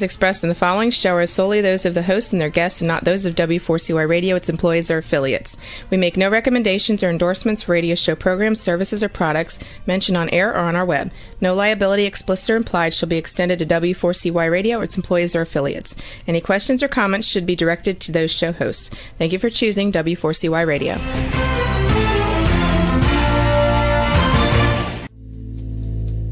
Expressed in the following show are solely those of the host and their guests and not those of W4CY Radio, its employees, or affiliates. We make no recommendations or endorsements for radio show programs, services, or products mentioned on air or on our web. No liability, explicit or implied, shall be extended to W4CY Radio or its employees or affiliates. Any questions or comments should be directed to those show hosts. Thank you for choosing W4CY Radio.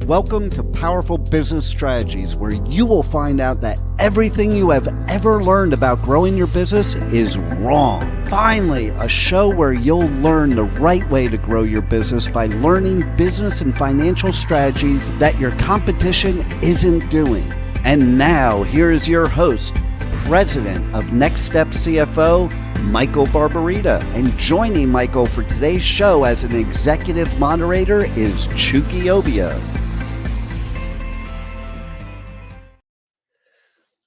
Welcome to Powerful Business Strategies, where you will find out that everything you have ever learned about growing your business is wrong. Finally, a show where you'll learn the right way to grow your business by learning business and financial strategies that your competition isn't doing. And now, here is your host, President of Next Step CFO, Michael Barbarita. And joining Michael for today's show as an executive moderator is Chucky Obia.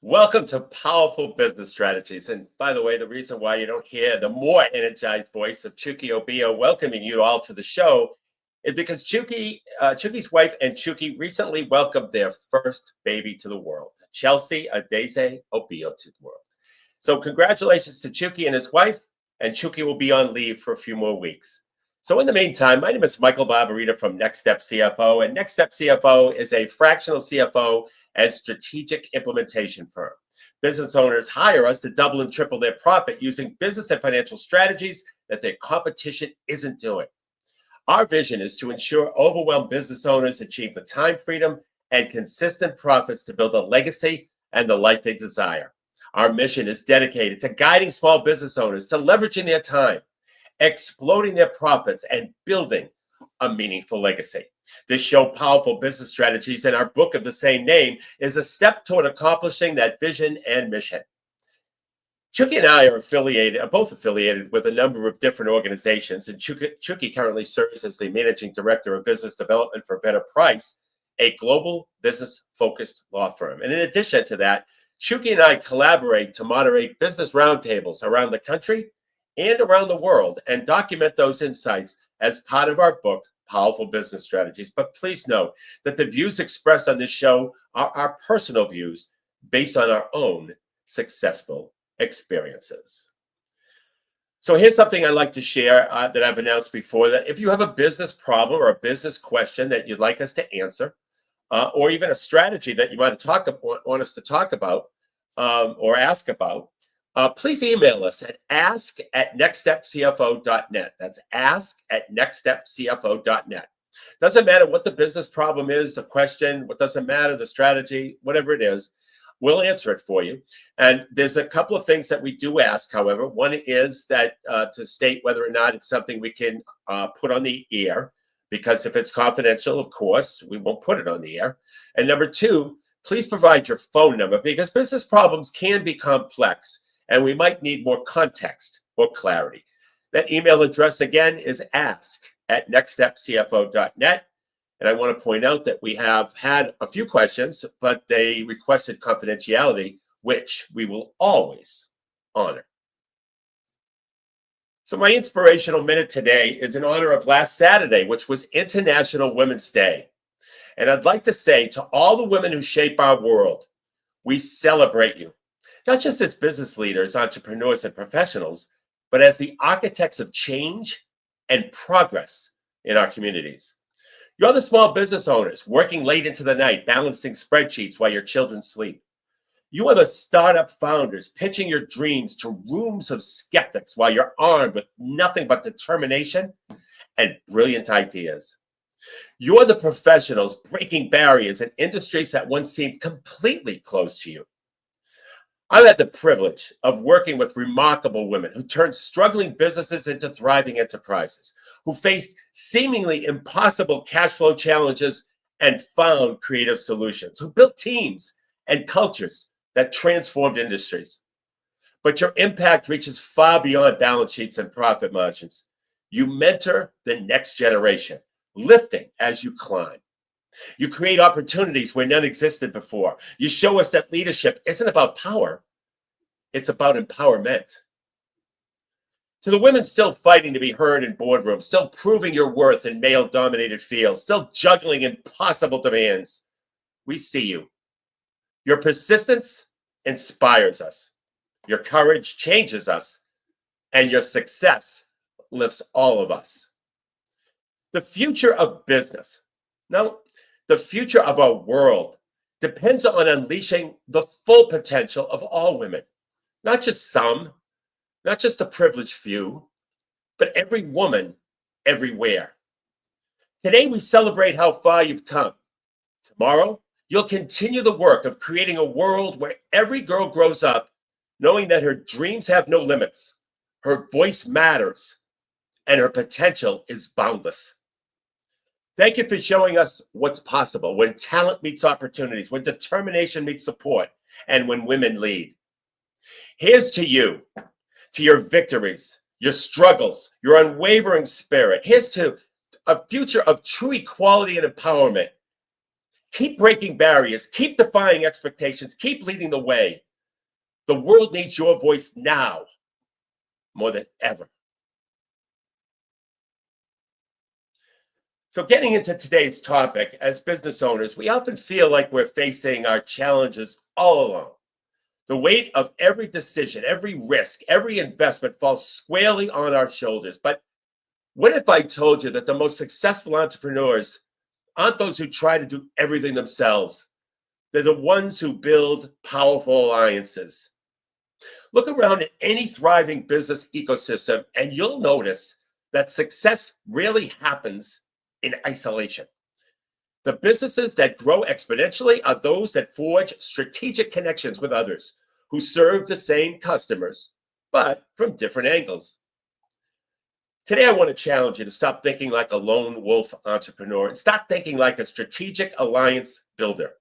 Welcome to Powerful Business Strategies. And by the way, the reason why you don't hear the more energized voice of Chucky Obia welcoming you all to the show is because Chucky's wife and Chucky recently welcomed their first baby to the world, Chelsea Adeze Obio, to the world. So congratulations to Chucky and his wife, and Chucky will be on leave for a few more weeks. So in the meantime, my name is Michael Barbarita from Next Step CFO, and Next Step CFO is a fractional CFO and strategic implementation firm. Business owners hire us to double and triple their profit using business and financial strategies that their competition isn't doing. Our vision is to ensure overwhelmed business owners achieve the time freedom and consistent profits to build a legacy and the life they desire. Our mission is dedicated to guiding small business owners to leveraging their time, exploding their profits, and building a meaningful legacy. This show, Powerful Business Strategies, and our book of the same name, is a step toward accomplishing that vision and mission. Chucky and I are both affiliated with a number of different organizations, and Chucky currently serves as the Managing Director of Business Development for Better Price, a global business-focused law firm. And in addition to that, Chucky and I collaborate to moderate business roundtables around the country and around the world and document those insights as part of our book, Powerful Business Strategies. But please note that the views expressed on this show are our personal views based on our own successful experiences. So here's something I'd like to share that I've announced before, that if you have a business problem or a business question that you'd like us to answer, or even a strategy that you want us to talk about or ask about, please email us at ask@nextstepcfo.net. That's ask@nextstepcfo.net. Doesn't matter what the business problem is, the question, what doesn't matter, the strategy, whatever it is, we'll answer it for you. And there's a couple of things that we do ask, however. One is that to state whether or not it's something we can put on the air, because if it's confidential, of course, we won't put it on the air. And number two, please provide your phone number, because business problems can be complex, and we might need more context or clarity. That email address again is ask@nextstepcfo.net. And I want to point out that we have had a few questions, but they requested confidentiality, which we will always honor. So my inspirational minute today is in honor of last Saturday, which was International Women's Day. And I'd like to say to all the women who shape our world, we celebrate you. Not just as business leaders, entrepreneurs, and professionals, but as the architects of change and progress in our communities. You're the small business owners working late into the night, balancing spreadsheets while your children sleep. You are the startup founders pitching your dreams to rooms of skeptics while you're armed with nothing but determination and brilliant ideas. You're the professionals breaking barriers in industries that once seemed completely closed to you. I've had the privilege of working with remarkable women who turned struggling businesses into thriving enterprises, who faced seemingly impossible cash flow challenges and found creative solutions, who built teams and cultures that transformed industries. But your impact reaches far beyond balance sheets and profit margins. You mentor the next generation, lifting as you climb. You create opportunities where none existed before. You show us that leadership isn't about power, it's about empowerment. To the women still fighting to be heard in boardrooms, still proving your worth in male-dominated fields, still juggling impossible demands, we see you. Your persistence inspires us. Your courage changes us. And your success lifts all of us. The future of business, no, the future of our world depends on unleashing the full potential of all women, not just some, not just the privileged few, but every woman everywhere. Today, we celebrate how far you've come. Tomorrow, you'll continue the work of creating a world where every girl grows up knowing that her dreams have no limits, her voice matters, and her potential is boundless. Thank you for showing us what's possible when talent meets opportunities, when determination meets support, and when women lead. Here's to you, to your victories, your struggles, your unwavering spirit. Here's to a future of true equality and empowerment. Keep breaking barriers, keep defying expectations, keep leading the way. The world needs your voice now more than ever. So getting into today's topic, as business owners, we often feel like we're facing our challenges all alone. The weight of every decision, every risk, every investment falls squarely on our shoulders. But what if I told you that the most successful entrepreneurs aren't those who try to do everything themselves? They're the ones who build powerful alliances. Look around at any thriving business ecosystem, and you'll notice that success rarely happens in isolation. The businesses that grow exponentially are those that forge strategic connections with others who serve the same customers, but from different angles. Today, I want to challenge you to stop thinking like a lone wolf entrepreneur and start thinking like a strategic alliance builder.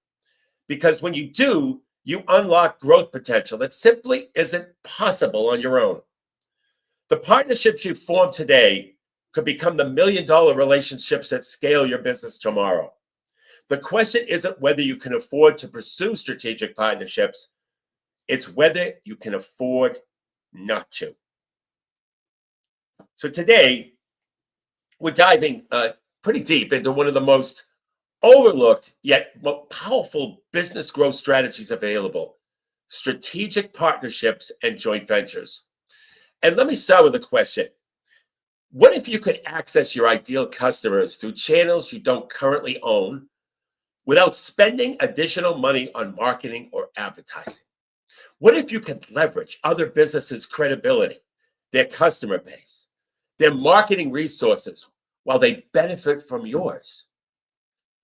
Because when you do, you unlock growth potential that simply isn't possible on your own. The partnerships you form today could become the million-dollar relationships that scale your business tomorrow. The question isn't whether you can afford to pursue strategic partnerships, it's whether you can afford not to. So today, we're diving pretty deep into one of the most overlooked yet powerful business growth strategies available: strategic partnerships and joint ventures. And let me start with a question. What if you could access your ideal customers through channels you don't currently own without spending additional money on marketing or advertising? What if you could leverage other businesses' credibility, their customer base, their marketing resources while they benefit from yours?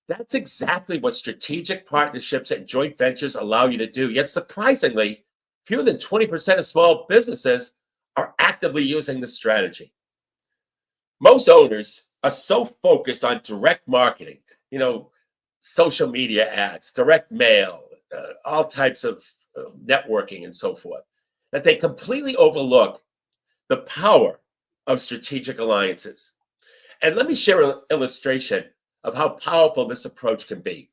That's exactly what strategic partnerships and joint ventures allow you to do. Yet surprisingly, fewer than 20% of small businesses are actively using this strategy. Most owners are so focused on direct marketing, social media ads, direct mail, all types of networking and so forth, that they completely overlook the power of strategic alliances. And let me share an illustration of how powerful this approach can be.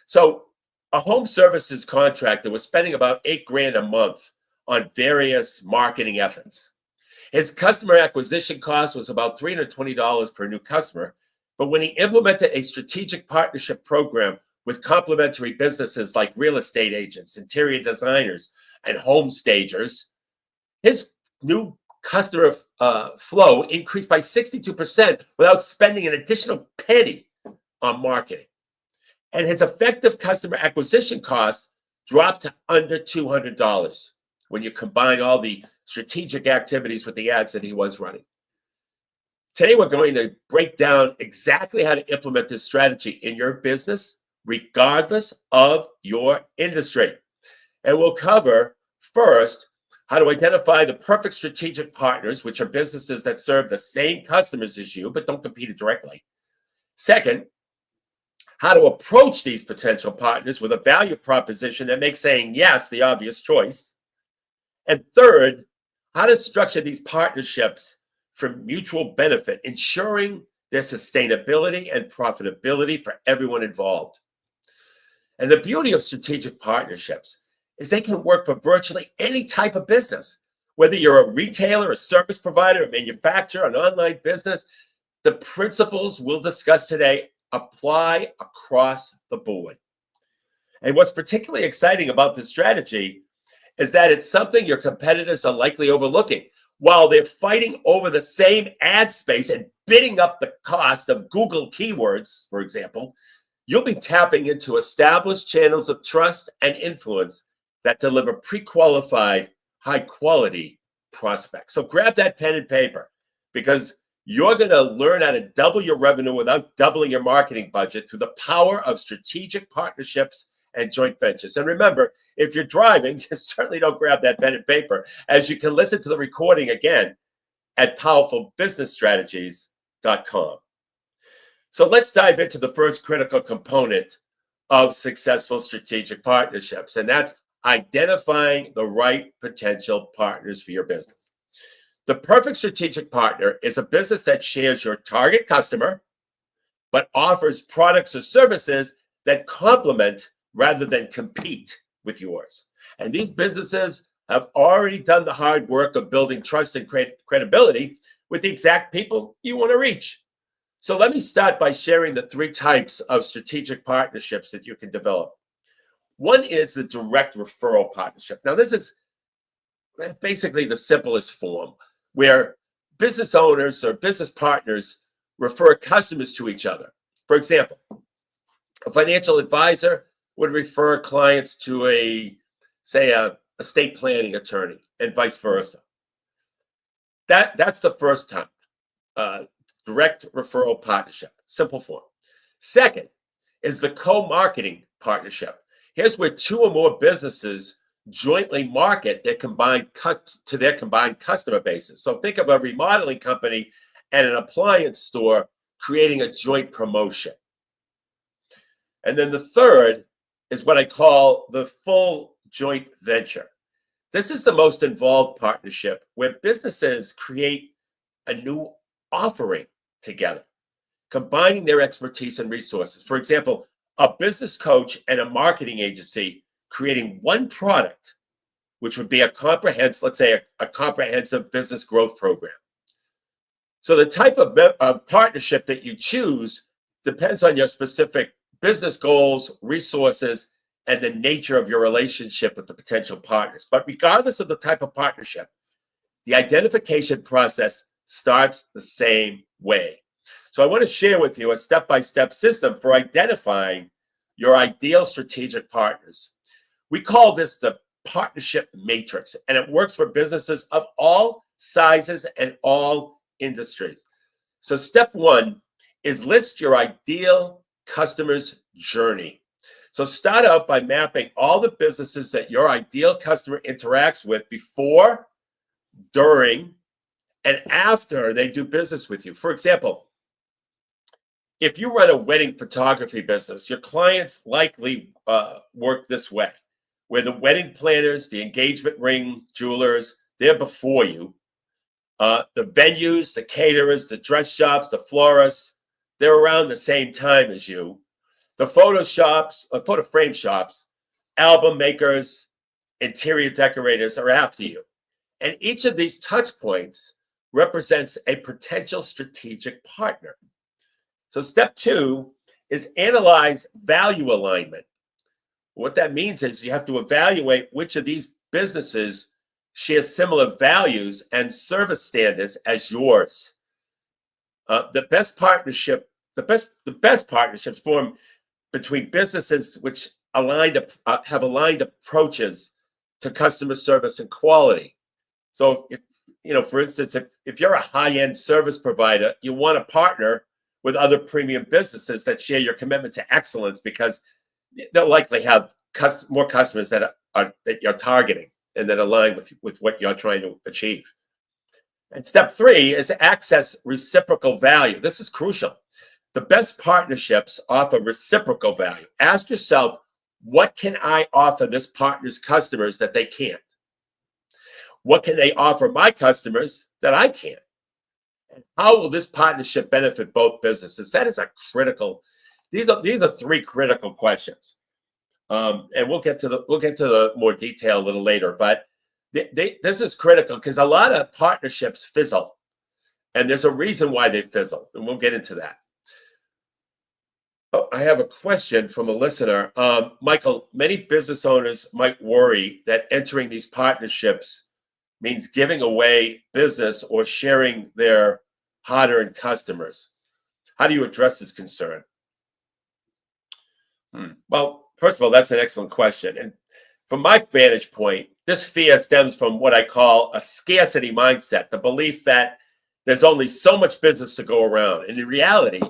So a home services contractor was spending about $8,000 a month on various marketing efforts. His customer acquisition cost was about $320 per new customer, but when he implemented a strategic partnership program with complementary businesses like real estate agents, interior designers, and home stagers, his new customer flow increased by 62% without spending an additional penny on marketing. And his effective customer acquisition cost dropped to under $200 when you combine all the strategic activities with the ads that he was running. Today, we're going to break down exactly how to implement this strategy in your business, regardless of your industry. And we'll cover, first, how to identify the perfect strategic partners, which are businesses that serve the same customers as you, but don't compete directly. Second, how to approach these potential partners with a value proposition that makes saying yes the obvious choice. And third, how to structure these partnerships for mutual benefit, ensuring their sustainability and profitability for everyone involved. And the beauty of strategic partnerships is they can work for virtually any type of business. Whether you're a retailer, a service provider, a manufacturer, an online business, the principles we'll discuss today apply across the board. And what's particularly exciting about this strategy is that it's something your competitors are likely overlooking. While they're fighting over the same ad space and bidding up the cost of Google keywords, for example, you'll be tapping into established channels of trust and influence that deliver pre-qualified, high-quality prospects. So grab that pen and paper, because you're going to learn how to double your revenue without doubling your marketing budget through the power of strategic partnerships and joint ventures. And remember, if you're driving, you certainly don't grab that pen and paper, as you can listen to the recording again at powerfulbusinessstrategies.com. So let's dive into the first critical component of successful strategic partnerships, and that's identifying the right potential partners for your business. The perfect strategic partner is a business that shares your target customer, but offers products or services that complement rather than compete with yours. And these businesses have already done the hard work of building trust and credibility with the exact people you want to reach. So let me start by sharing the 3 types of strategic partnerships that you can develop. One is the direct referral partnership. Now, this is basically the simplest form, where business owners or business partners refer customers to each other. For example, a financial advisor would refer clients to a estate planning attorney, and vice versa. That's the first type, direct referral partnership, simple form. Second is the co-marketing partnership. Here's where 2 or more businesses jointly market their combined customer bases. So think of a remodeling company and an appliance store creating a joint promotion. And then the third is what I call the full joint venture. This is the most involved partnership, where businesses create a new offering together, combining their expertise and resources. For example, a business coach and a marketing agency creating one product, which would be a comprehensive, let's say a comprehensive business growth program. So the type of partnership that you choose depends on your specific business goals, resources, and the nature of your relationship with the potential partners. But regardless of the type of partnership, the identification process starts the same way. So I want to share with you a step-by-step system for identifying your ideal strategic partners. We call this the partnership matrix, and it works for businesses of all sizes and all industries. So step 1 is list your ideal customer's journey. So start out by mapping all the businesses that your ideal customer interacts with before, during, and after they do business with you. For example, if you run a wedding photography business, your clients likely work this way, where the wedding planners, the engagement ring jewelers, they're before you. The venues, the caterers, the dress shops, the florists, they're around the same time as you. The photo frame shops, album makers, interior decorators are after you. And each of these touch points represents a potential strategic partner. So step 2 is analyze value alignment. What that means is you have to evaluate which of these businesses share similar values and service standards as yours. The best partnerships form between businesses which have aligned approaches to customer service and quality. So if for instance, if you're a high-end service provider, you want to partner with other premium businesses that share your commitment to excellence, because they'll likely have more customers that you're targeting and that align with what you're trying to achieve. And step 3 is access reciprocal value. This is crucial. The best partnerships offer reciprocal value. Ask yourself, what can I offer this partner's customers that they can't? What can they offer my customers that I can't? And how will this partnership benefit both businesses? That is a critical. These are 3 critical questions, and we'll get to the more detail a little later. But this is critical because a lot of partnerships fizzle, and there's a reason why they fizzle, and we'll get into that. Oh, I have a question from a listener. Michael, many business owners might worry that entering these partnerships means giving away business or sharing their hard-earned customers. How do you address this concern? Well, first of all, that's an excellent question. And from my vantage point, this fear stems from what I call a scarcity mindset, the belief that there's only so much business to go around. And in reality,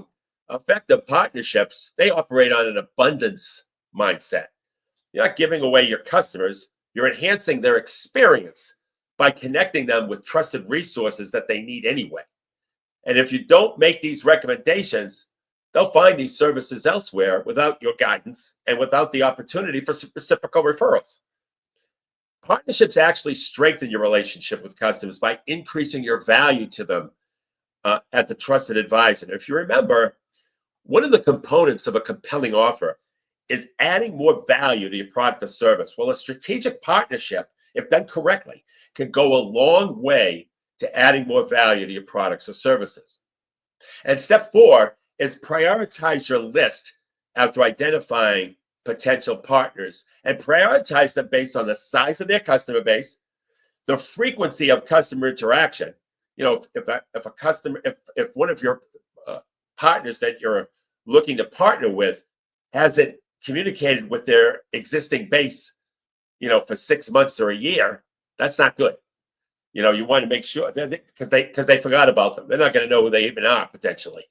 effective partnerships, they operate on an abundance mindset. You're not giving away your customers, you're enhancing their experience by connecting them with trusted resources that they need anyway. And if you don't make these recommendations, they'll find these services elsewhere without your guidance and without the opportunity for reciprocal referrals. Partnerships actually strengthen your relationship with customers by increasing your value to them as a trusted advisor. And if you remember, one of the components of a compelling offer is adding more value to your product or service. Well, a strategic partnership, if done correctly, can go a long way to adding more value to your products or services. And step 4 is prioritize your list after identifying potential partners and prioritize them based on the size of their customer base, the frequency of customer interaction. You know, if one of your partners that you're looking to partner with hasn't communicated with their existing base, for 6 months or a year, that's not good. You want to make sure because they forgot about them. They're not going to know who they even are potentially.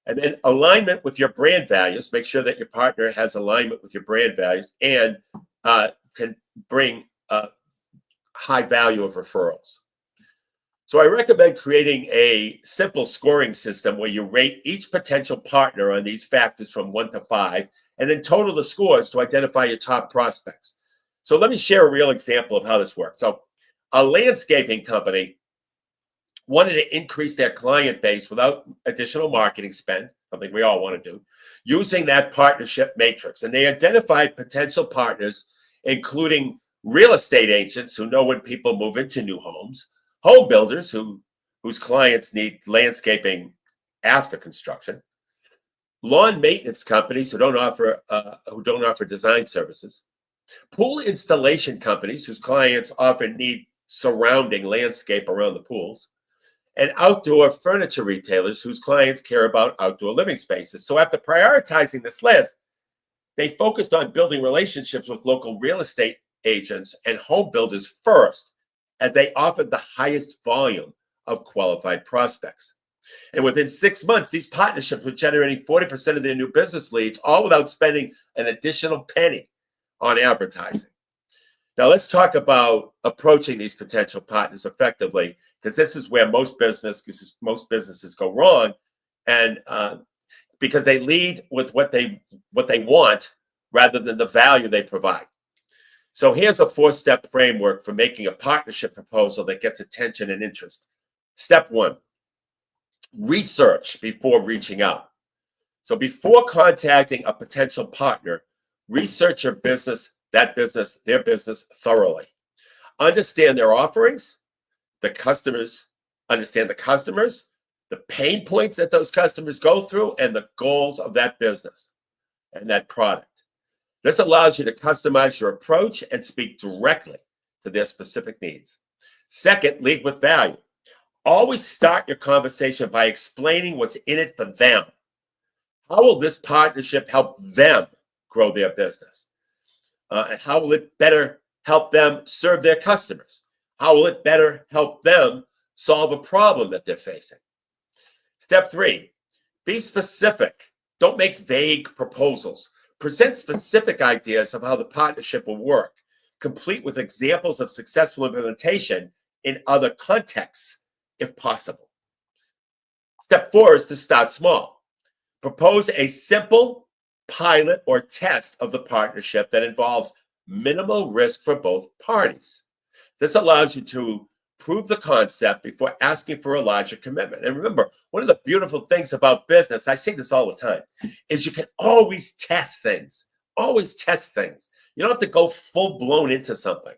And then alignment with your brand values. Make sure that your partner has alignment with your brand values and can bring high value of referrals. So I recommend creating a simple scoring system where you rate each potential partner on these factors from 1 to 5, and then total the scores to identify your top prospects. So let me share a real example of how this works. So a landscaping company wanted to increase their client base without additional marketing spend, something we all want to do, using that partnership matrix. And they identified potential partners, including real estate agents who know when people move into new homes, home builders whose clients need landscaping after construction, lawn maintenance companies who don't offer design services, pool installation companies whose clients often need surrounding landscape around the pools, and outdoor furniture retailers whose clients care about outdoor living spaces. So after prioritizing this list, they focused on building relationships with local real estate agents and home builders first, as they offered the highest volume of qualified prospects. And within 6 months, these partnerships were generating 40% of their new business leads, all without spending an additional penny on advertising. Now, let's talk about approaching these potential partners effectively, because this is where most businesses go wrong, and because they lead with what they want rather than the value they provide. So here's a 4-step framework for making a partnership proposal that gets attention and interest. Step 1, research before reaching out. So before contacting a potential partner, research their business thoroughly. Understand their offerings, understand the customers, the pain points that those customers go through, and the goals of that business and that product. This allows you to customize your approach and speak directly to their specific needs. Second, lead with value. Always start your conversation by explaining what's in it for them. How will this partnership help them grow their business? And how will it better help them serve their customers? How will it better help them solve a problem that they're facing? Step 3, be specific. Don't make vague proposals. Present specific ideas of how the partnership will work, complete with examples of successful implementation in other contexts, if possible. Step 4 is to start small. Propose a simple pilot or test of the partnership that involves minimal risk for both parties. This allows you to prove the concept before asking for a larger commitment. And remember, one of the beautiful things about business, I say this all the time, is you can always test things. Always test things. You don't have to go full-blown into something.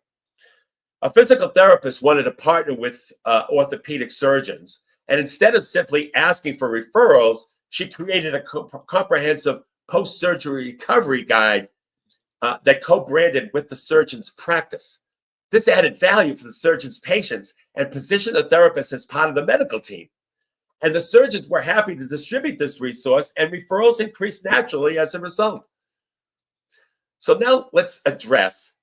A physical therapist wanted to partner with orthopedic surgeons, and instead of simply asking for referrals, she created a comprehensive post-surgery recovery guide that co-branded with the surgeon's practice. This added value for the surgeon's patients and positioned the therapist as part of the medical team. And the surgeons were happy to distribute this resource, and referrals increased naturally as a result. So now let's address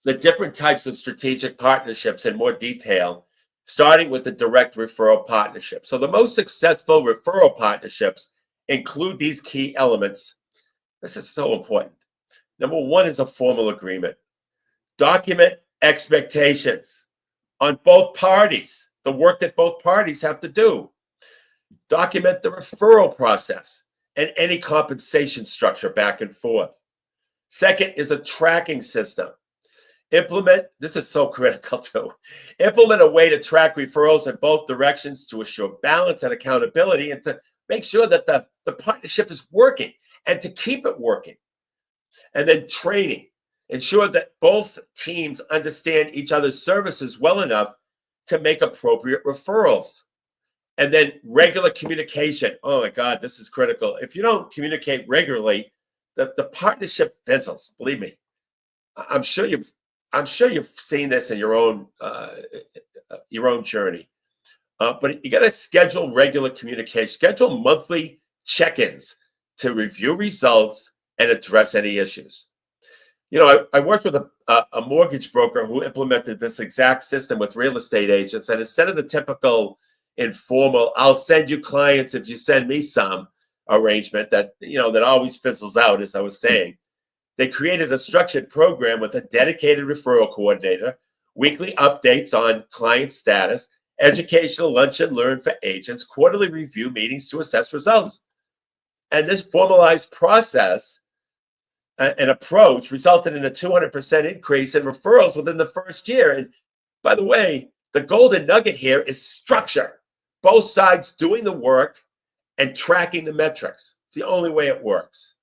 the different types of strategic partnerships in more detail, starting with the direct referral partnership. So the most successful referral partnerships include these key elements. This is so important. Number one is a formal agreement. Document expectations on both parties, the work that both parties have to do. Document the referral process and any compensation structure back and forth. Second is a tracking system. This is so critical too. Implement a way to track referrals in both directions to assure balance and accountability and to make sure that the partnership is working and to keep it working. And then training. Ensure that both teams understand each other's services well enough to make appropriate referrals. And then regular communication. Oh my God, this is critical. If you don't communicate regularly, the partnership fizzles. Believe me. I'm sure you've seen this in your own journey. But you got to schedule regular communication. Schedule monthly check-ins to review results and address any issues. You know, I worked with a mortgage broker who implemented this exact system with real estate agents. And instead of the typical informal, I'll send you clients if you send me some arrangement that always fizzles out, as I was saying, they created a structured program with a dedicated referral coordinator, weekly updates on client status, educational lunch and learn for agents, quarterly review meetings to assess results. And this formalized process and approach resulted in a 200% increase in referrals within the first year. And by the way, the golden nugget here is structure. Both sides doing the work and tracking the metrics. It's the only way it works.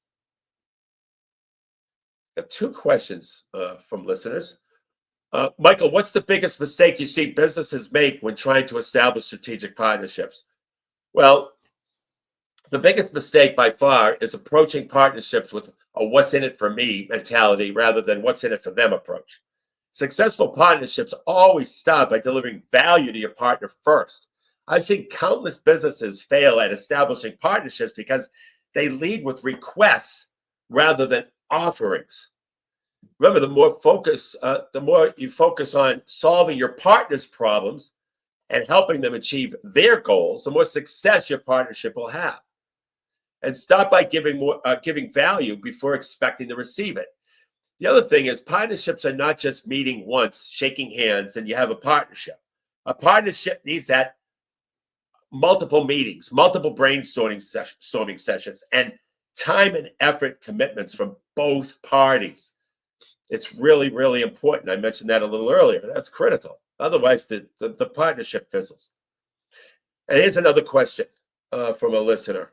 I have two questions from listeners. Michael, what's the biggest mistake you see businesses make when trying to establish strategic partnerships? Well, the biggest mistake by far is approaching partnerships with a what's in it for me mentality rather than what's in it for them approach. Successful partnerships always start by delivering value to your partner first. I've seen countless businesses fail at establishing partnerships because they lead with requests rather than offerings. Remember, the more you focus on solving your partner's problems and helping them achieve their goals, the more success your partnership will have. And start by giving value before expecting to receive it. The other thing is partnerships are not just meeting once, shaking hands, and you have a partnership. A partnership needs that multiple meetings, multiple brainstorming sessions, and time and effort commitments from both parties. It's really, really important. I mentioned that a little earlier. That's critical. Otherwise, the partnership fizzles. And here's another question from a listener.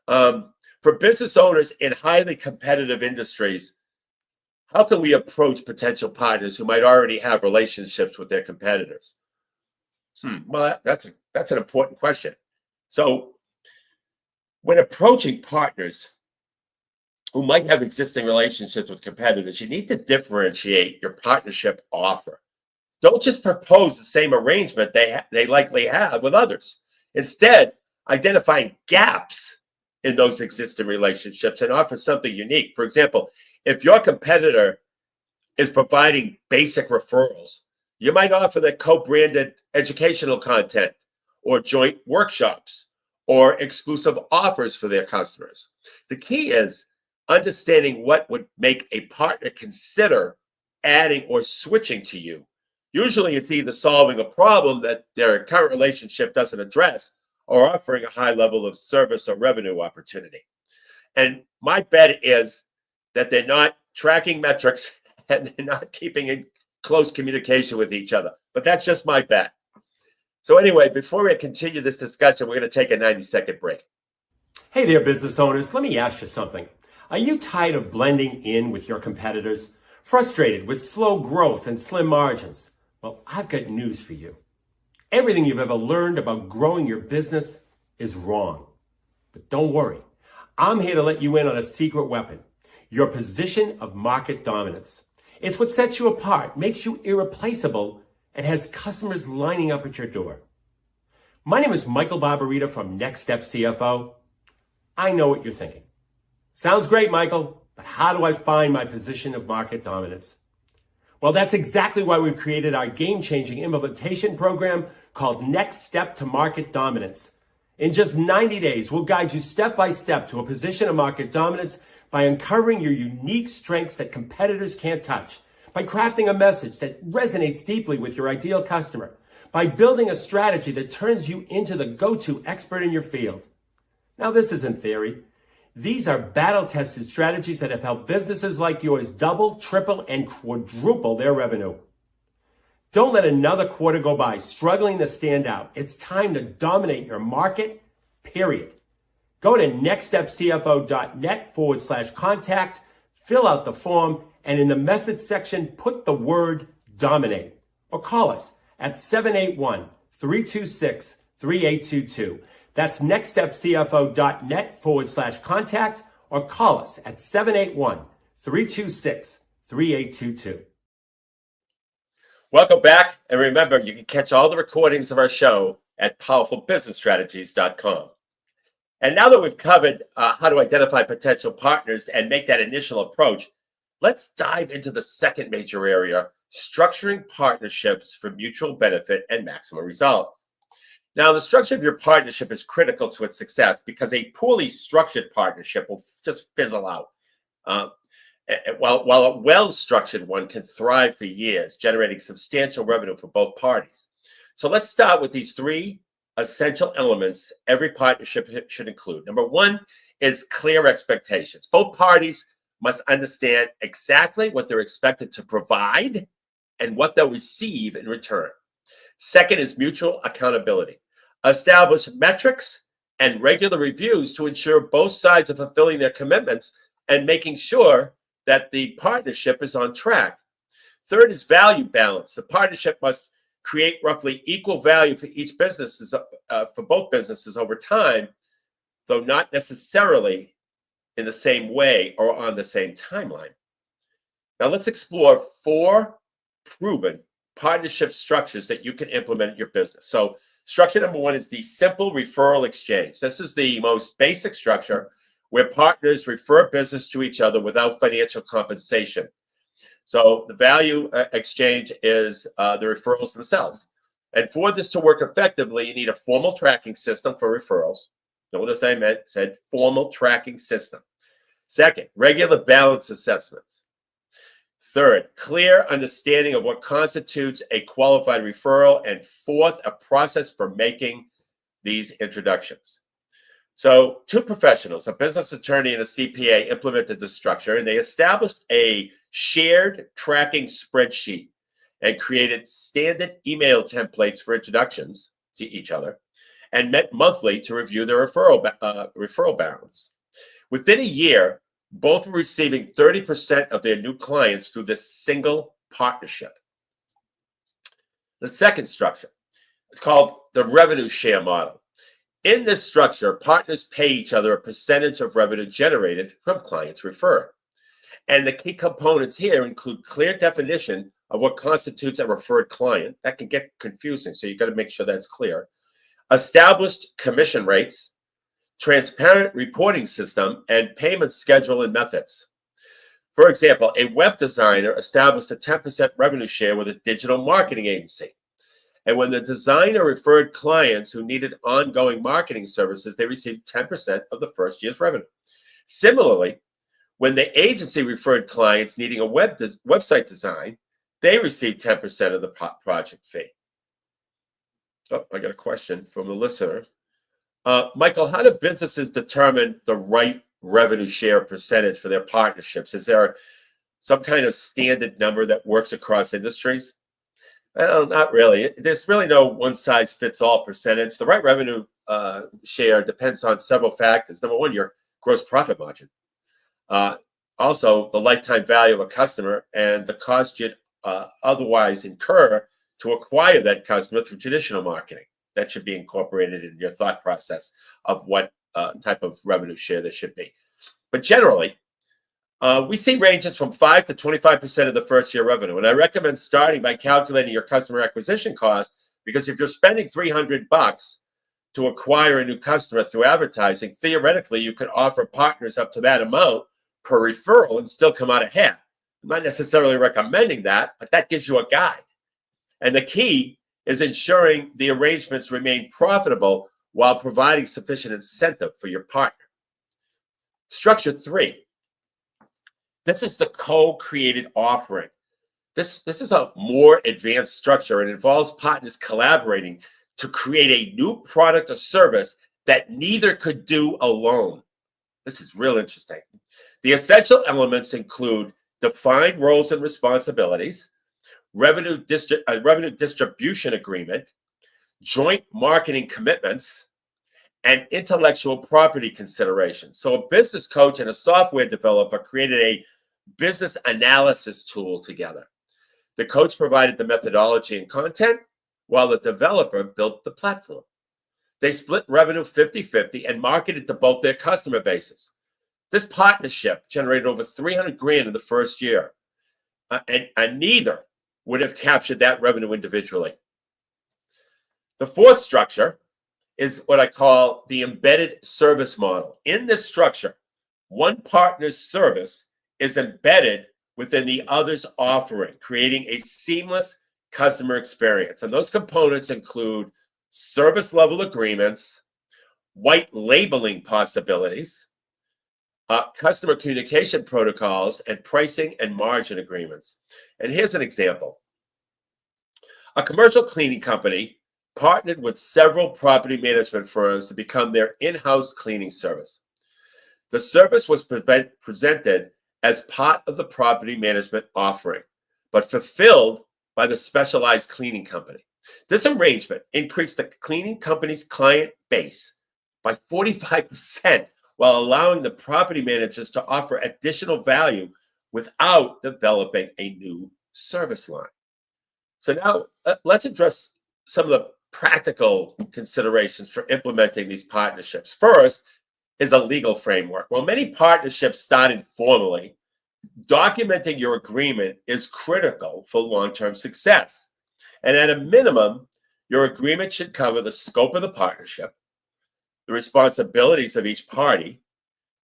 For business owners in highly competitive industries, how can we approach potential partners who might already have relationships with their competitors? Well, that's an important question. So when approaching partners who might have existing relationships with competitors, you need to differentiate your partnership offer. Don't just propose the same arrangement they likely have with others. Instead, identify gaps in those existing relationships and offer something unique. For example, if your competitor is providing basic referrals, you might offer that co-branded educational content or joint workshops or exclusive offers for their customers. The key is understanding what would make a partner consider adding or switching to you. Usually it's either solving a problem that their current relationship doesn't address or offering a high level of service or revenue opportunity. And my bet is that they're not tracking metrics and they're not keeping in close communication with each other. But that's just my bet. So anyway, before we continue this discussion, we're going to take a 90-second break. Hey there, business owners. Let me ask you something. Are you tired of blending in with your competitors? Frustrated with slow growth and slim margins? Well, I've got news for you. Everything you've ever learned about growing your business is wrong. But don't worry. I'm here to let you in on a secret weapon, your position of market dominance. It's what sets you apart, makes you irreplaceable, and has customers lining up at your door. My name is Michael Barbarita from Next Step CFO. I know what you're thinking. Sounds great, Michael, but how do I find my position of market dominance? Well, that's exactly why we've created our game-changing implementation program called Next Step to Market Dominance. In just 90 days, we'll guide you step by step to a position of market dominance by uncovering your unique strengths that competitors can't touch, by crafting a message that resonates deeply with your ideal customer, by building a strategy that turns you into the go-to expert in your field. Now, this isn't theory. These are battle-tested strategies that have helped businesses like yours double, triple, and quadruple their revenue. Don't let another quarter go by struggling to stand out. It's time to dominate your market, period. Go to nextstepcfo.net/contact, fill out the form, and in the message section, put the word dominate. Or call us at 781-326-3822. That's nextstepcfo.net/contact, or call us at 781-326-3822. Welcome back. And remember, you can catch all the recordings of our show at powerfulbusinessstrategies.com. And now that we've covered how to identify potential partners and make that initial approach, let's dive into the second major area, structuring partnerships for mutual benefit and maximum results. Now, the structure of your partnership is critical to its success because a poorly structured partnership will just fizzle out. While a well-structured one can thrive for years, generating substantial revenue for both parties. So let's start with these three essential elements every partnership should include. Number one is clear expectations. Both parties must understand exactly what they're expected to provide and what they'll receive in return. Second is mutual accountability. Establish metrics and regular reviews to ensure both sides are fulfilling their commitments and making sure that the partnership is on track. Third is value balance. The partnership must create roughly equal value for each business, for both businesses over time, though not necessarily in the same way or on the same timeline. Now let's explore 4 proven partnership structures that you can implement in your business. So structure number 1 is the simple referral exchange. This is the most basic structure where partners refer business to each other without financial compensation. So the value exchange is the referrals themselves. And for this to work effectively, you need a formal tracking system for referrals. Notice I said formal tracking system. Second, regular balance assessments. Third, clear understanding of what constitutes a qualified referral. And fourth, a process for making these introductions. So 2 professionals, a business attorney and a CPA, implemented the structure, and they established a shared tracking spreadsheet and created standard email templates for introductions to each other and met monthly to review their referral balance. Within a year, both were receiving 30% of their new clients through this single partnership. The second structure is called the revenue share model. In this structure, partners pay each other a percentage of revenue generated from clients referred. And the key components here include clear definition of what constitutes a referred client. That can get confusing, so you've got to make sure that's clear. Established commission rates, transparent reporting system, and payment schedule and methods. For example, a web designer established a 10% revenue share with a digital marketing agency. And when the designer referred clients who needed ongoing marketing services, they received 10% of the first year's revenue. Similarly, when the agency referred clients needing a website design, they received 10% of the project fee. Oh, I got a question from the listener. Michael, how do businesses determine the right revenue share percentage for their partnerships? Is there some kind of standard number that works across industries? Well, not really. There's really no one-size-fits-all percentage. The right revenue share depends on several factors. Number one, your gross profit margin. Also, the lifetime value of a customer and the cost you'd otherwise incur to acquire that customer through traditional marketing. That should be incorporated in your thought process of what type of revenue share there should be. But generally, we see ranges from 5 to 25% of the first year revenue. And I recommend starting by calculating your customer acquisition cost, because if you're spending $300 to acquire a new customer through advertising, theoretically, you could offer partners up to that amount per referral and still come out ahead. I'm not necessarily recommending that, but that gives you a guide. And the key is ensuring the arrangements remain profitable while providing sufficient incentive for your partner. Structure 3. This is the co-created offering. This is a more advanced structure. It involves partners collaborating to create a new product or service that neither could do alone. This is real interesting. The essential elements include defined roles and responsibilities, revenue distribution agreement, joint marketing commitments, and intellectual property considerations. So a business coach and a software developer created a business analysis tool together. The coach provided the methodology and content, while the developer built the platform. They split revenue 50-50 and marketed to both their customer bases. This partnership generated over $300,000 in the first year, and neither would have captured that revenue individually. The fourth structure is what I call the embedded service model. In this structure, one partner's service is embedded within the other's offering, creating a seamless customer experience. And those components include service level agreements, white labeling possibilities, customer communication protocols, and pricing and margin agreements. And here's an example. A commercial cleaning company partnered with several property management firms to become their in-house cleaning service. The service was presented as part of the property management offering, but fulfilled by the specialized cleaning company. This arrangement increased the cleaning company's client base by 45%, while allowing the property managers to offer additional value without developing a new service line. So now let's address some of the practical considerations for implementing these partnerships. First is a legal framework. While many partnerships start informally, documenting your agreement is critical for long-term success. And at a minimum, your agreement should cover the scope of the partnership, the responsibilities of each party,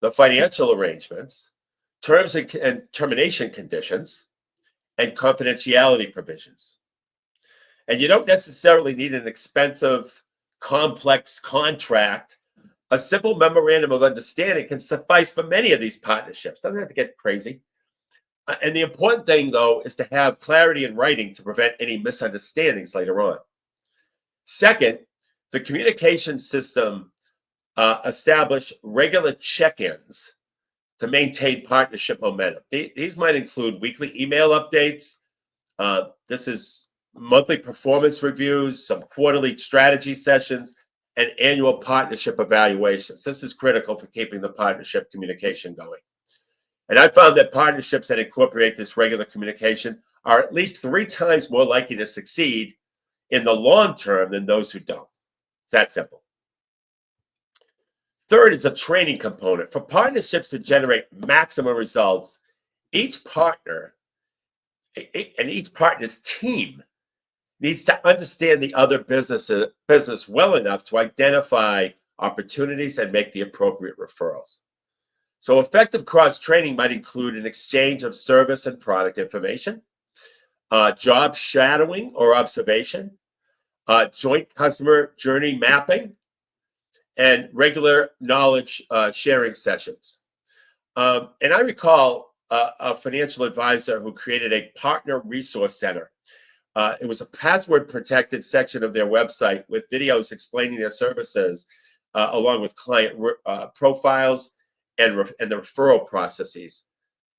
the financial arrangements, terms and termination conditions, and confidentiality provisions. And you don't necessarily need an expensive, complex contract. A simple memorandum of understanding can suffice for many of these partnerships. Doesn't have to get crazy. And the important thing, though, is to have clarity in writing to prevent any misunderstandings later on. Second, the communication system establish regular check-ins to maintain partnership momentum. These might include weekly email updates. This is monthly performance reviews, some quarterly strategy sessions, and annual partnership evaluations. This is critical for keeping the partnership communication going. And I found that partnerships that incorporate this regular communication are at least 3 times more likely to succeed in the long term than those who don't. It's that simple. Third is a training component. For partnerships to generate maximum results, each partner and each partner's team needs to understand the other business well enough to identify opportunities and make the appropriate referrals. So effective cross-training might include an exchange of service and product information, job shadowing or observation, joint customer journey mapping, and regular knowledge sharing sessions. And I recall a financial advisor who created a partner resource center. It was a password-protected section of their website with videos explaining their services, along with client profiles and the referral processes.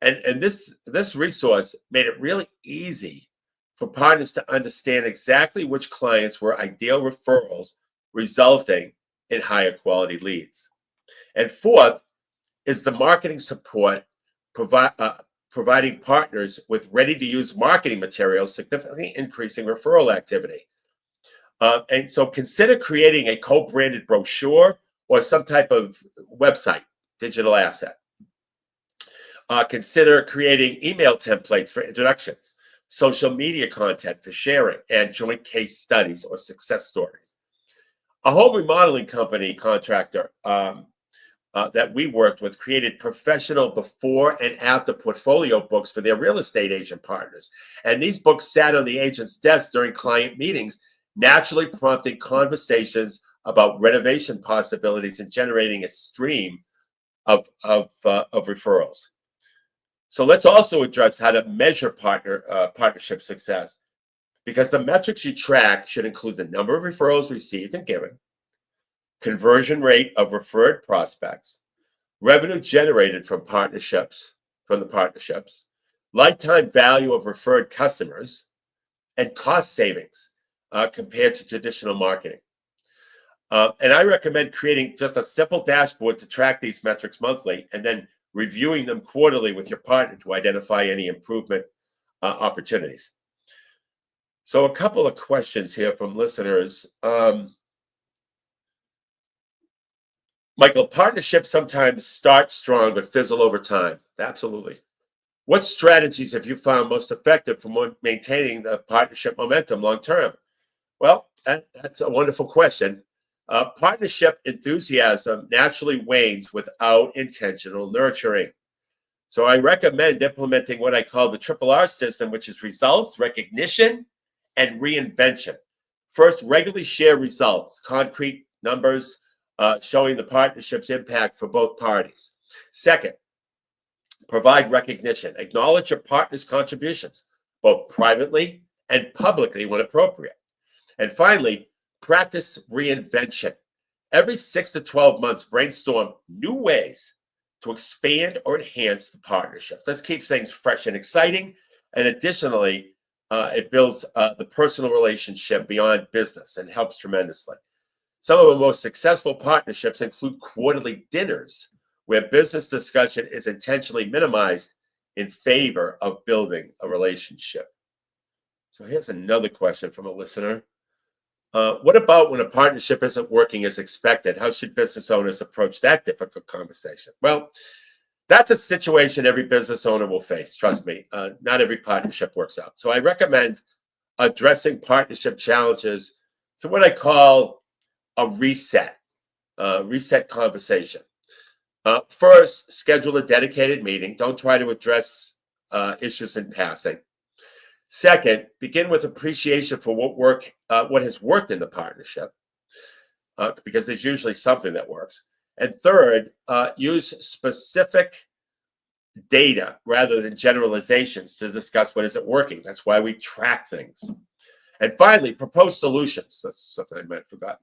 And this resource made it really easy for partners to understand exactly which clients were ideal referrals, resulting in higher quality leads. And fourth is the marketing support, providing partners with ready-to-use marketing materials, significantly increasing referral activity. And so consider creating a co-branded brochure or some type of website, digital asset. Consider creating email templates for introductions, social media content for sharing, and joint case studies or success stories. A home remodeling company contractor that we worked with created professional before and after portfolio books for their real estate agent partners. And these books sat on the agent's desk during client meetings, naturally prompting conversations about renovation possibilities and generating a stream of referrals. So let's also address how to measure partnership success, because the metrics you track should include the number of referrals received and given, conversion rate of referred prospects, revenue generated from the partnerships, lifetime value of referred customers, and cost savings compared to traditional marketing. And I recommend creating just a simple dashboard to track these metrics monthly and then reviewing them quarterly with your partner to identify any improvement opportunities. So a couple of questions here from listeners. Michael, partnerships sometimes start strong but fizzle over time. Absolutely. What strategies have you found most effective for maintaining the partnership momentum long term? Well, that's a wonderful question. Partnership enthusiasm naturally wanes without intentional nurturing. So I recommend implementing what I call the triple R system, which is results, recognition, and reinvention. First, regularly share results, concrete numbers showing the partnership's impact for both parties. Second, provide recognition. Acknowledge your partner's contributions, both privately and publicly when appropriate. And finally, practice reinvention. Every 6 to 12 months, brainstorm new ways to expand or enhance the partnership. Let's keep things fresh and exciting. And additionally, it builds the personal relationship beyond business and helps tremendously. Some of the most successful partnerships include quarterly dinners where business discussion is intentionally minimized in favor of building a relationship. So here's another question from a listener. What about when a partnership isn't working as expected? How should business owners approach that difficult conversation? Well, that's a situation every business owner will face. Trust me, not every partnership works out. So I recommend addressing partnership challenges through what I call a reset conversation. First, schedule a dedicated meeting. Don't try to address issues in passing. Second, begin with appreciation for what has worked in the partnership, because there's usually something that works. And third, use specific data rather than generalizations to discuss what isn't working. That's why we track things. And finally, propose solutions. That's something I might have forgotten.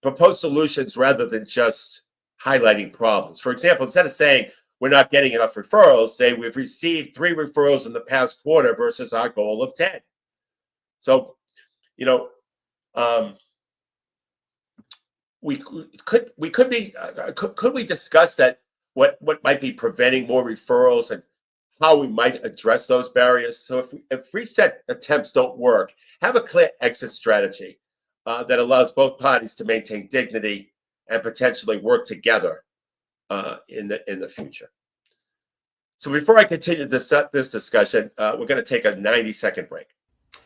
Propose solutions rather than just highlighting problems. For example, instead of saying, we're not getting enough referrals, say we've received 3 referrals in the past quarter versus our goal of 10. So, could we discuss that? What might be preventing more referrals and how we might address those barriers? So if reset attempts don't work, have a clear exit strategy that allows both parties to maintain dignity and potentially work together in the future. So before I continue this discussion, we're going to take a 90-second break.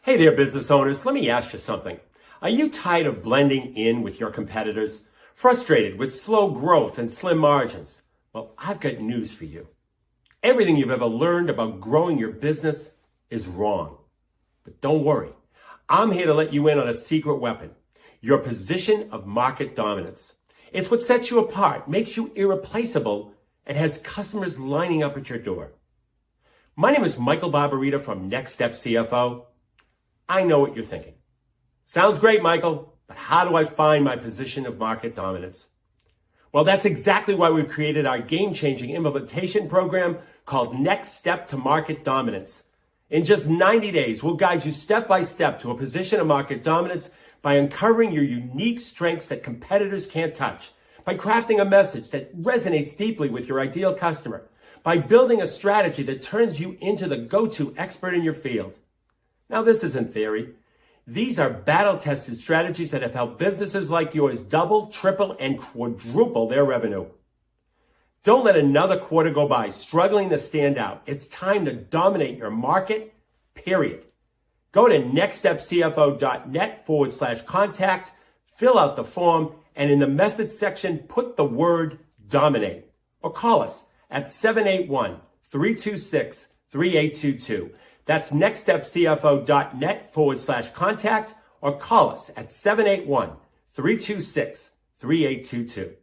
Hey there, business owners. Let me ask you something. Are you tired of blending in with your competitors? Frustrated with slow growth and slim margins? Well, I've got news for you. Everything you've ever learned about growing your business is wrong. But don't worry. I'm here to let you in on a secret weapon, your position of market dominance. It's what sets you apart, makes you irreplaceable, and has customers lining up at your door. My name is Michael Barbarita from Next Step CFO. I know what you're thinking. Sounds great, Michael, but how do I find my position of market dominance? Well, that's exactly why we've created our game-changing implementation program called Next Step to Market Dominance. In just 90 days, we'll guide you step by step to a position of market dominance by uncovering your unique strengths that competitors can't touch, by crafting a message that resonates deeply with your ideal customer, by building a strategy that turns you into the go-to expert in your field. Now, this isn't theory. These are battle-tested strategies that have helped businesses like yours double, triple, and quadruple their revenue. Don't let another quarter go by struggling to stand out. It's time to dominate your market, period. Go to nextstepcfo.net/contact, fill out the form, and in the message section, put the word dominate. Or call us at 781-326-3822. That's nextstepcfo.net/contact, or call us at 781-326-3822.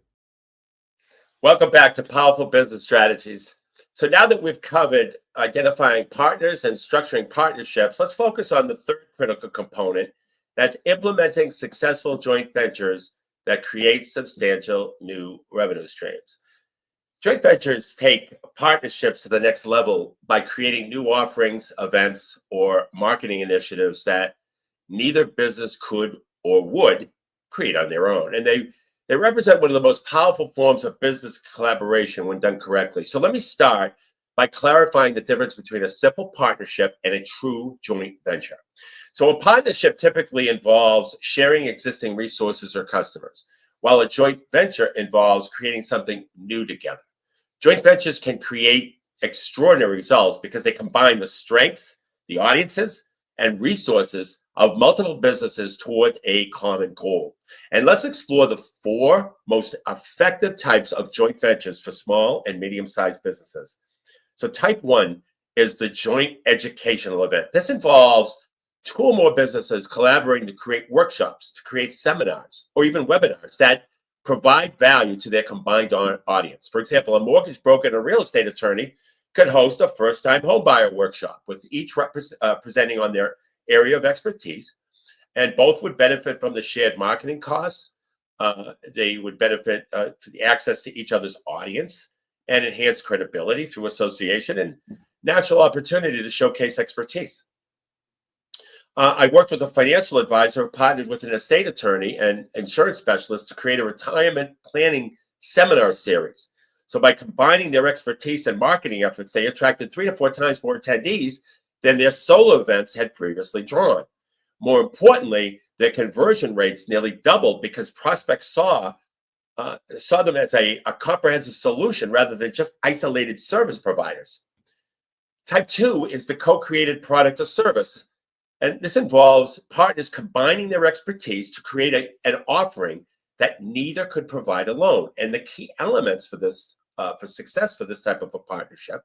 Welcome back to Powerful Business Strategies. So now that we've covered identifying partners and structuring partnerships, let's focus on the third critical component. That's implementing successful joint ventures that create substantial new revenue streams. Joint ventures take partnerships to the next level by creating new offerings, events, or marketing initiatives that neither business could or would create on their own. And they represent one of the most powerful forms of business collaboration when done correctly. So let me start by clarifying the difference between a simple partnership and a true joint venture. So a partnership typically involves sharing existing resources or customers, while a joint venture involves creating something new together. Joint ventures can create extraordinary results because they combine the strengths, the audiences, and resources of multiple businesses toward a common goal. And let's explore the 4 most effective types of joint ventures for small and medium-sized businesses. So type 1 is the joint educational event. This involves 2 or more businesses collaborating to create workshops, to create seminars, or even webinars that provide value to their combined audience. For example, a mortgage broker and a real estate attorney could host a first-time homebuyer workshop with each presenting on their area of expertise, and both would benefit from the shared marketing costs. They would benefit to the access to each other's audience and enhance credibility through association and natural opportunity to showcase expertise. I worked with a financial advisor who partnered with an estate attorney and insurance specialist to create a retirement planning seminar series. So by combining their expertise and marketing efforts, they attracted 3 to 4 times more attendees than their solo events had previously drawn. More importantly, their conversion rates nearly doubled because prospects saw them as a comprehensive solution rather than just isolated service providers. Type 2 is the co-created product or service. And this involves partners combining their expertise to create an offering that neither could provide alone. And the key elements for this, for success for this type of a partnership,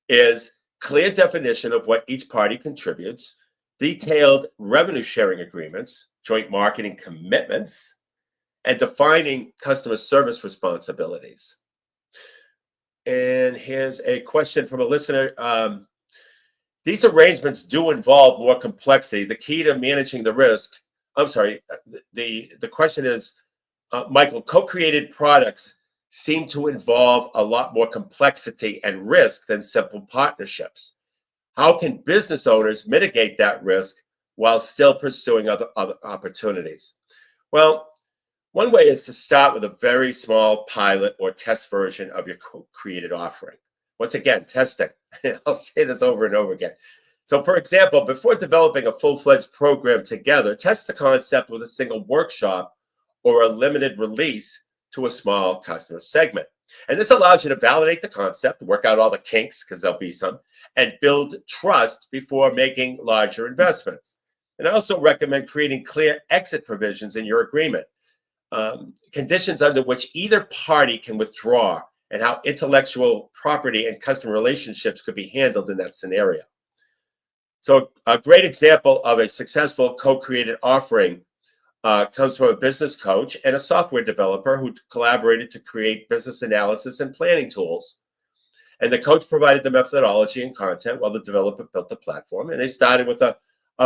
is clear definition of what each party contributes, detailed revenue sharing agreements, joint marketing commitments, and defining customer service responsibilities. And here's a question from a listener. These arrangements do involve more complexity. The key to managing the risk, the question is, Michael, co-created products seem to involve a lot more complexity and risk than simple partnerships. How can business owners mitigate that risk while still pursuing other opportunities? Well, one way is to start with a very small pilot or test version of your co-created offering. Once again, testing. I'll say this over and over again. So for example, before developing a full-fledged program together, test the concept with a single workshop or a limited release to a small customer segment. And this allows you to validate the concept, work out all the kinks, because there'll be some, and build trust before making larger investments. And I also recommend creating clear exit provisions in your agreement, conditions under which either party can withdraw, and how intellectual property and customer relationships could be handled in that scenario. So a great example of a successful co-created offering comes from a business coach and a software developer who collaborated to create business analysis and planning tools. And the coach provided the methodology and content while the developer built the platform. And they started with a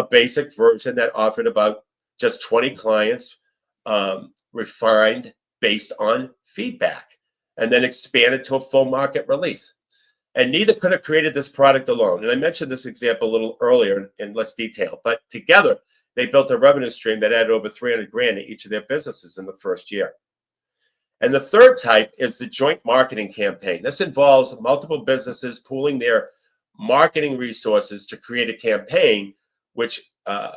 basic version that offered about just 20 clients, refined based on feedback, and then expanded to a full market release. And neither could have created this product alone. And I mentioned this example a little earlier in less detail, but together they built a revenue stream that added over 300 grand to each of their businesses in the first year. And the third type is the joint marketing campaign. This involves multiple businesses pooling their marketing resources to create a campaign which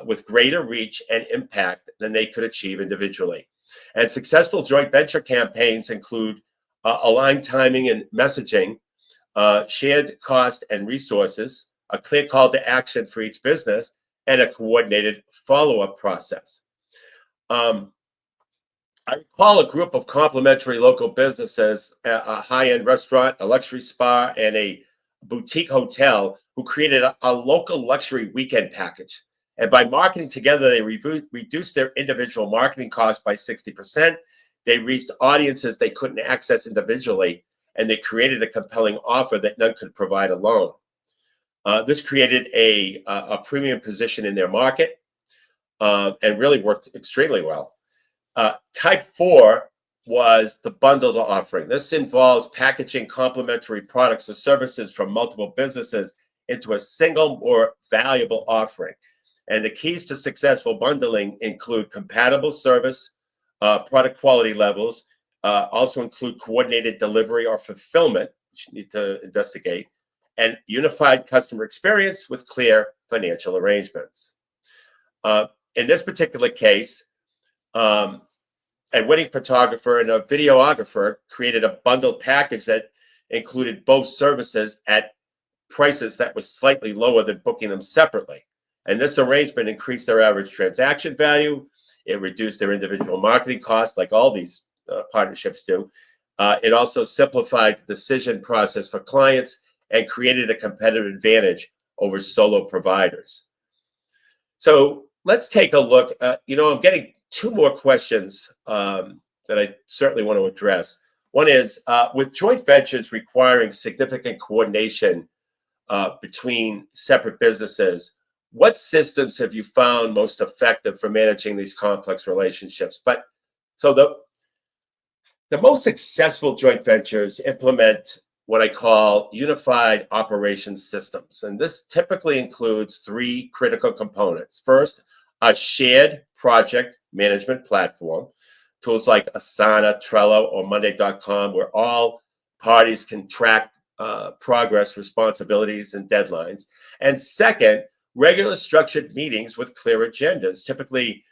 with greater reach and impact than they could achieve individually. And successful joint venture campaigns include aligned timing and messaging, shared cost and resources, a clear call to action for each business, and a coordinated follow-up process. I recall a group of complementary local businesses, a high-end restaurant, a luxury spa, and a boutique hotel who created a local luxury weekend package. And by marketing together, they reduced their individual marketing costs by 60%. They reached audiences they couldn't access individually, and they created a compelling offer that none could provide alone. This created a premium position in their market and really worked extremely well. Type 4 was the bundled offering. This involves packaging complementary products or services from multiple businesses into a single, more valuable offering. And the keys to successful bundling include compatible service, product quality levels, also include coordinated delivery or fulfillment, which you need to investigate, and unified customer experience with clear financial arrangements. In this particular case, a wedding photographer and a videographer created a bundled package that included both services at prices that was slightly lower than booking them separately. And this arrangement increased their average transaction value. It reduced their individual marketing costs, like all these partnerships do. It also simplified the decision process for clients and created a competitive advantage over solo providers. So let's take a look. I'm getting two more questions that I certainly want to address. One is, with joint ventures requiring significant coordination between separate businesses, what systems have you found most effective for managing these complex relationships? So the most successful joint ventures implement what I call unified operations systems. And this typically includes three critical components. First, a shared project management platform, tools like Asana, Trello, or Monday.com, where all parties can track progress, responsibilities, and deadlines. And second, regular structured meetings with clear agendas, typically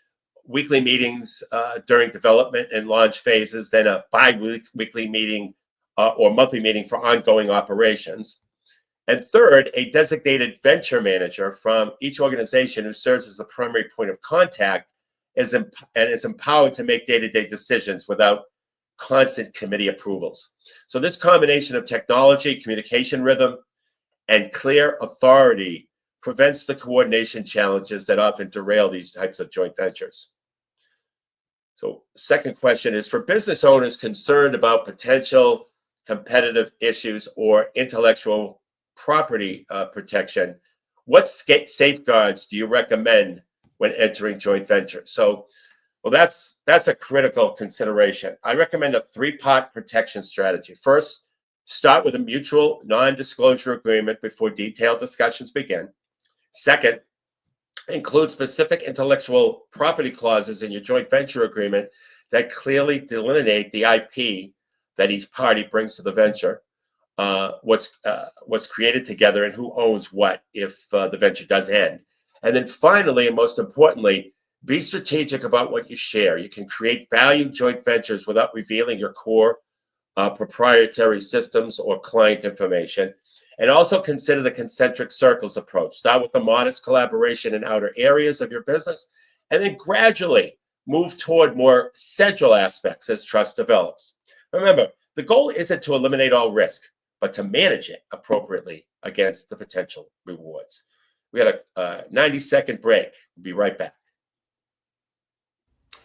weekly meetings during development and launch phases, then a bi-weekly meeting or monthly meeting for ongoing operations. And third, a designated venture manager from each organization who serves as the primary point of contact is empowered to make day-to-day decisions without constant committee approvals. So this combination of technology, communication rhythm, and clear authority prevents the coordination challenges that often derail these types of joint ventures. So second question is, for business owners concerned about potential competitive issues or intellectual property protection, what safeguards do you recommend when entering joint ventures? Well, that's a critical consideration. I recommend a three-part protection strategy. First, start with a mutual non-disclosure agreement before detailed discussions begin. Second, include specific intellectual property clauses in your joint venture agreement that clearly delineate the IP that each party brings to the venture, what's created together, and who owns what if the venture does end. And then finally, and most importantly, be strategic about what you share. You can create value joint ventures without revealing your core proprietary systems or client information. And also consider the concentric circles approach. Start with the modest collaboration in outer areas of your business, and then gradually move toward more central aspects as trust develops. Remember, the goal isn't to eliminate all risk, but to manage it appropriately against the potential rewards. We got a 90-second break. We'll be right back.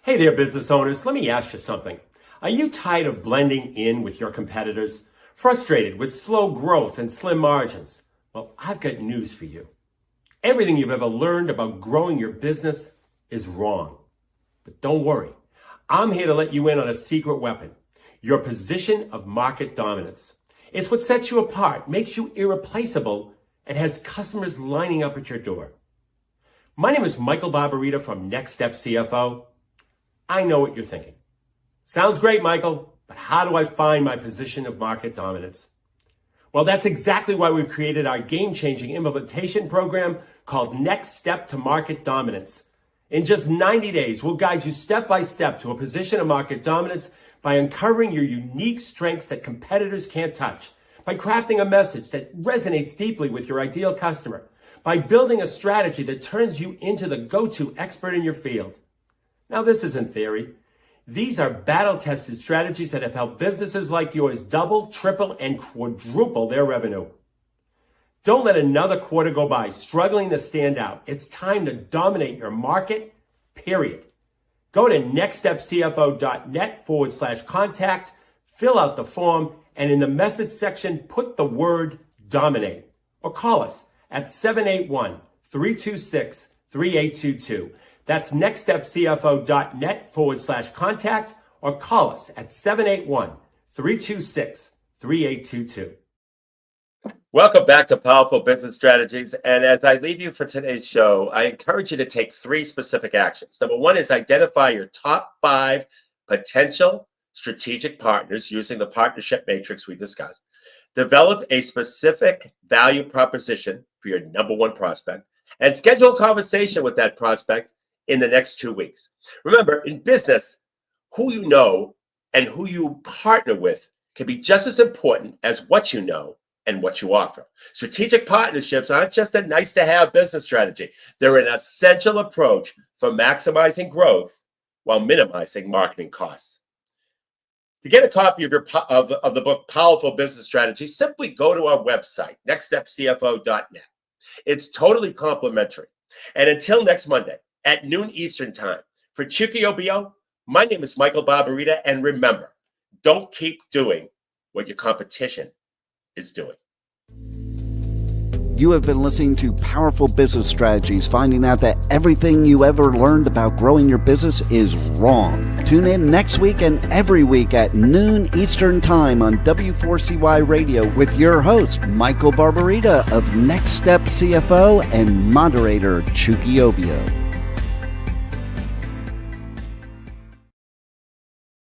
Hey there, business owners. Let me ask you something. Are you tired of blending in with your competitors? Frustrated with slow growth and slim margins? Well, I've got news for you. Everything you've ever learned about growing your business is wrong. But don't worry. I'm here to let you in on a secret weapon, your position of market dominance. It's what sets you apart, makes you irreplaceable, and has customers lining up at your door. My name is Michael Barbarita from Next Step CFO. I know what you're thinking. Sounds great, Michael, but how do I find my position of market dominance? Well, that's exactly why we've created our game-changing implementation program called Next Step to Market Dominance. In just 90 days, we'll guide you step by step to a position of market dominance by uncovering your unique strengths that competitors can't touch, by crafting a message that resonates deeply with your ideal customer, by building a strategy that turns you into the go-to expert in your field. Now, this isn't theory. These are battle-tested strategies that have helped businesses like yours double, triple, and quadruple their revenue. Don't let another quarter go by struggling to stand out. It's time to dominate your market, period. Go to nextstepcfo.net/contact, fill out the form, and in the message section, put the word dominate. Or call us at 781-326-3822. That's nextstepcfo.net/contact, or call us at 781-326-3822. Welcome back to Powerful Business Strategies. And as I leave you for today's show, I encourage you to take 3 specific actions. Number 1 is identify your top 5 potential strategic partners using the partnership matrix we discussed. Develop a specific value proposition for your number 1 prospect and schedule a conversation with that prospect in the next 2 weeks. Remember, in business, who you know and who you partner with can be just as important as what you know and what you offer. Strategic partnerships aren't just a nice to have business strategy. They're an essential approach for maximizing growth while minimizing marketing costs. To get a copy of the book Powerful Business Strategies, simply go to our website, nextstepcfo.net. It's totally complimentary. And until next Monday at noon Eastern Time, for Chucky Obio, my name is Michael Barbarita, and remember, don't keep doing what your competition is doing. You have been listening to Powerful Business Strategies, finding out that everything you ever learned about growing your business is wrong. Tune in next week and every week at noon Eastern Time on W4CY Radio with your host, Michael Barbarita of Next Step CFO and moderator Chucky Obio.